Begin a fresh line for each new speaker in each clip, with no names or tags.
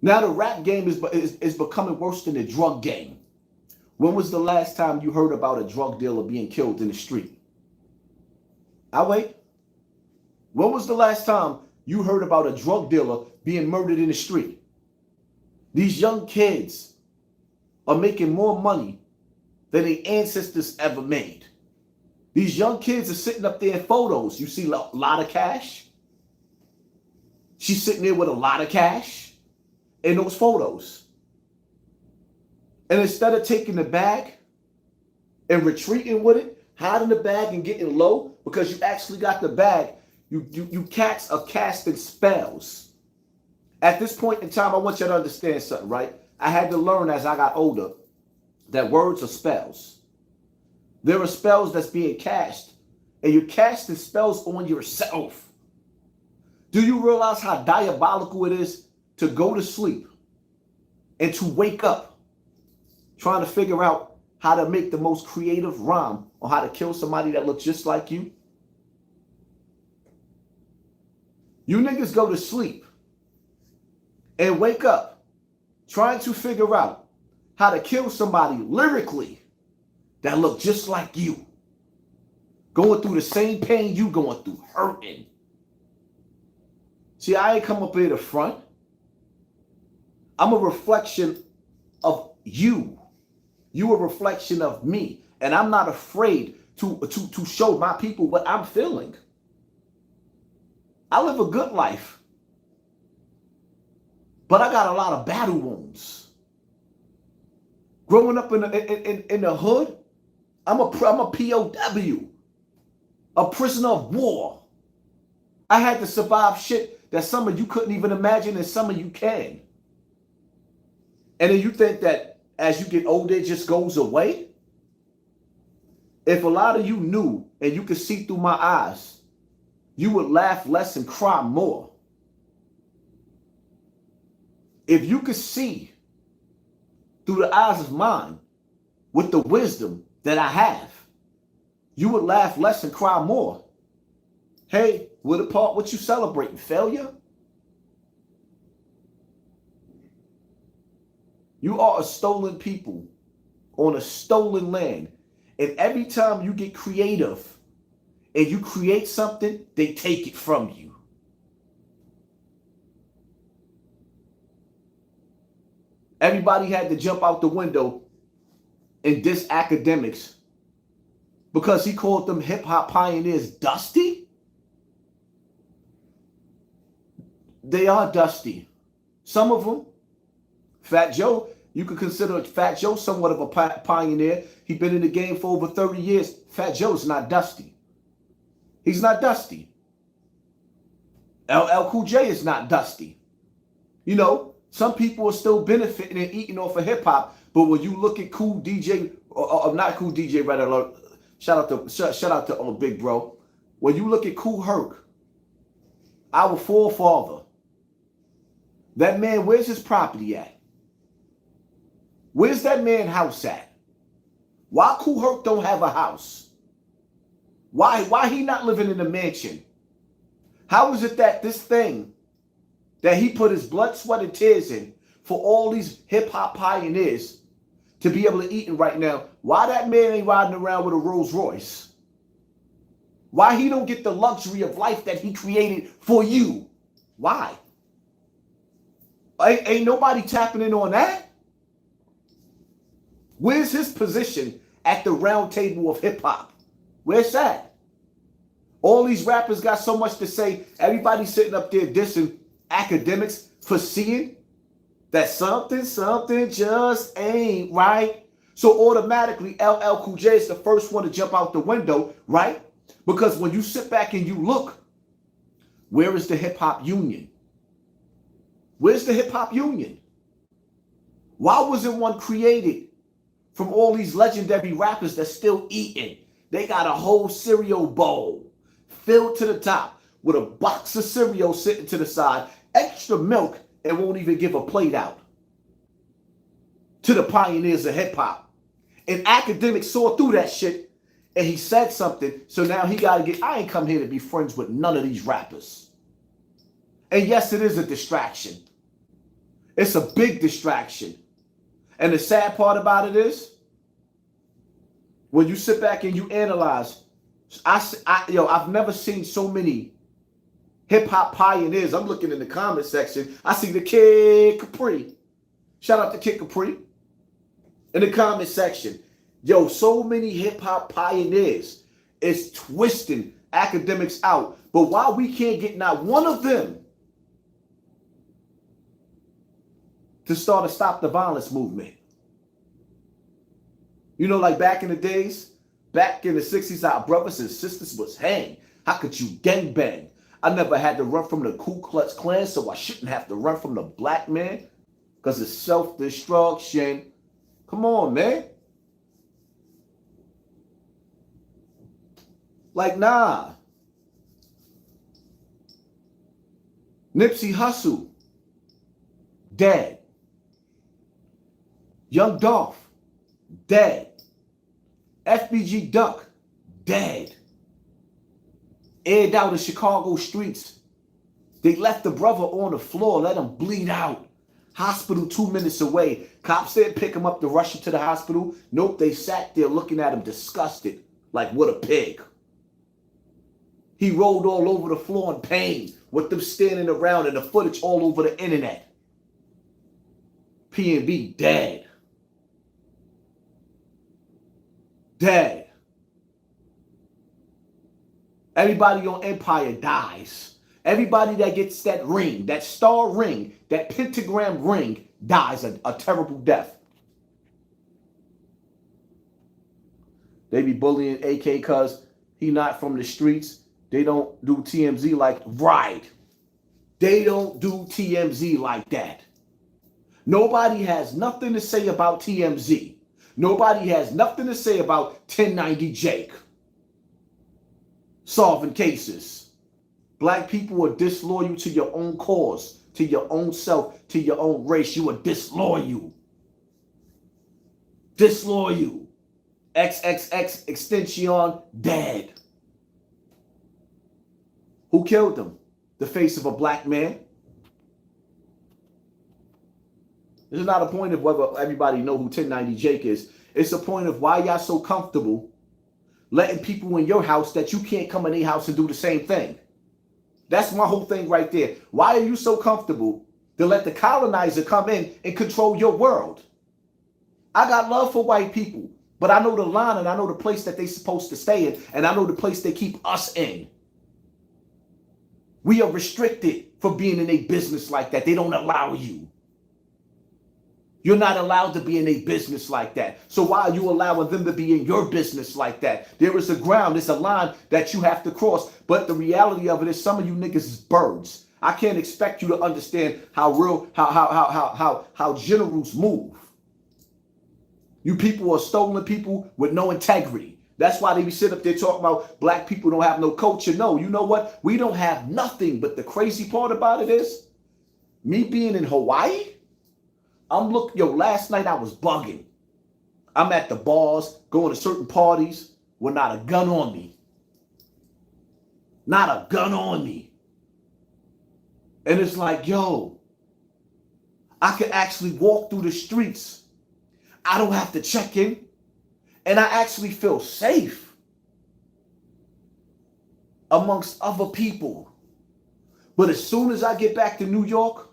Now the rap game is becoming worse than the drug game. When was the last time you heard about a drug dealer being killed in the street? I wait. When was the last time you heard about a drug dealer being murdered in the street? These young kids are making more money than their ancestors ever made. These young kids are sitting up there in photos. You see a lot of cash. She's sitting there with a lot of cash in those photos. And instead of taking the bag and retreating with it, hiding the bag and getting low because you actually got the bag, you cats are casting spells. At this point in time, I want you to understand something, right? I had to learn as I got older that words are spells. There are spells that's being cast, and you're casting spells on yourself. Do you realize how diabolical it is to go to sleep and to wake up trying to figure out how to make the most creative rhyme on how to kill somebody that looks just like you? You niggas go to sleep and wake up trying to figure out how to kill somebody lyrically that look just like you, going through the same pain you going through, hurting. See, I ain't come up here to front. I'm a reflection of you. You a reflection of me. And I'm not afraid to show my people what I'm feeling. I live a good life. But I got a lot of battle wounds. Growing up in the hood, I'm a POW, a prisoner of war. I had to survive shit that some of you couldn't even imagine and some of you can. And then you think that as you get older, it just goes away? If a lot of you knew and you could see through my eyes, you would laugh less and cry more. If you could see through the eyes of mine with the wisdom that I have, you would laugh less and cry more. Hey, what apart what you celebrating? Failure? You are a stolen people on a stolen land. And every time you get creative and you create something, they take it from you. Everybody had to jump out the window and diss academics because he called them hip-hop pioneers dusty. They are dusty. Some of them, Fat Joe, you could consider Fat Joe somewhat of a pioneer. He's been in the game for over 30 years. Fat Joe's not dusty. He's not dusty. LL Cool J is not dusty. You know, some people are still benefiting and eating off of hip hop, but when you look at Cool DJ, or not Cool DJ, rather, shout out to Big Bro. When you look at Kool Herc, our forefather, that man, where's his property at? Where's that man house at? Why Kool Herc don't have a house? Why he not living in a mansion? How is it that this thing that he put his blood, sweat, and tears in for all these hip-hop pioneers to be able to eat it right now, why that man ain't riding around with a Rolls Royce? Why he don't get the luxury of life that he created for you? Why? Ain't nobody tapping in on that? Where's his position at the round table of hip-hop? Where's that? All these rappers got so much to say. Everybody's sitting up there dissing academics for seeing that something just ain't right. So automatically LL Cool J is the first one to jump out the window, right? Because when you sit back and you look, where is the hip-hop union? Where's the hip-hop union? Why wasn't one created from all these legendary rappers that's still eating? They got a whole cereal bowl filled to the top with a box of cereal sitting to the side, extra milk, and won't even give a plate out to the pioneers of hip-hop. And academics saw through that shit, and he said something, so now he got to get, I ain't come here to be friends with none of these rappers. And yes, it is a distraction. It's a big distraction. And the sad part about it is, when you sit back and you analyze, I've never seen so many hip hop pioneers. I'm looking in the comment section. I see the Kid Capri. Shout out to Kid Capri in the comment section. Yo, so many hip hop pioneers is twisting academics out. But why we can't get not one of them to start a Stop the Violence movement? You know, like back in the days, back in the 60s, our brothers and sisters was hang. How could you gangbang? I never had to run from the Ku Klux Klan, so I shouldn't have to run from the black man because it's self-destruction. Come on, man. Like, nah. Nipsey Hussle, dead. Young Dolph, dead. FBG Duck, dead. Aired out in Chicago streets. They left the brother on the floor, let him bleed out. Hospital 2 minutes away. Cops didn't pick him up to rush him to the hospital. Nope, they sat there looking at him disgusted, like what a pig. He rolled all over the floor in pain with them standing around and the footage all over the internet. P&B dead. Dead. Everybody on Empire dies. Everybody that gets that ring, that star ring, that pentagram ring, dies a terrible death. They be bullying AK because he not from the streets. They don't do TMZ like, right. They don't do TMZ like that. Nobody has nothing to say about TMZ. Nobody has nothing to say about 1090 Jake. Solving cases. Black people are disloyal to your own cause, to your own self, to your own race. You are disloyal. Disloyal. XXX extension dead. Who killed them? The face of a black man. This is not a point of whether everybody know who 1090 Jake is. It's a point of why y'all so comfortable letting people in your house that you can't come in their house and do the same thing. That's my whole thing right there. Why are you so comfortable to let the colonizer come in and control your world? I got love for white people, but I know the line and I know the place that they're supposed to stay in, and I know the place they keep us in. We are restricted for being in a business like that. They don't allow you. You're not allowed to be in a business like that. So why are you allowing them to be in your business like that? There is a ground, there's a line that you have to cross. But the reality of it is some of you niggas is birds. I can't expect you to understand how generals move. You people are stolen people with no integrity. That's why they be sitting up there talking about black people don't have no culture. No, you know what? We don't have nothing. But the crazy part about it is, me being in Hawaii, last night I was bugging. I'm at the bars, going to certain parties with not a gun on me. Not a gun on me. And it's like, yo, I can actually walk through the streets. I don't have to check in. And I actually feel safe amongst other people. But as soon as I get back to New York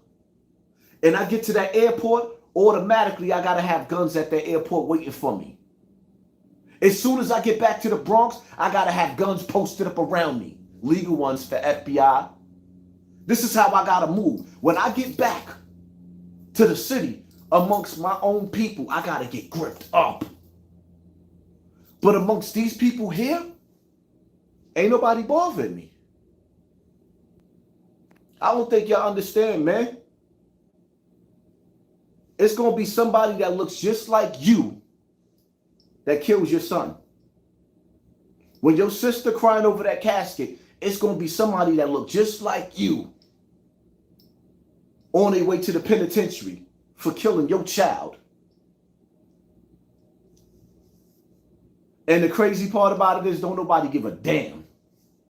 and I get to that airport, automatically I gotta have guns at the airport waiting for me. As soon as I get back to the Bronx, I gotta have guns posted up around me. Legal ones for FBI. This is how I gotta move. When I get back to the city amongst my own people, I gotta get gripped up. But amongst these people here, ain't nobody bothering me. I don't think y'all understand, man. It's going to be somebody that looks just like you that kills your son. When your sister crying over that casket, it's going to be somebody that looks just like you on their way to the penitentiary for killing your child. And the crazy part about it is don't nobody give a damn.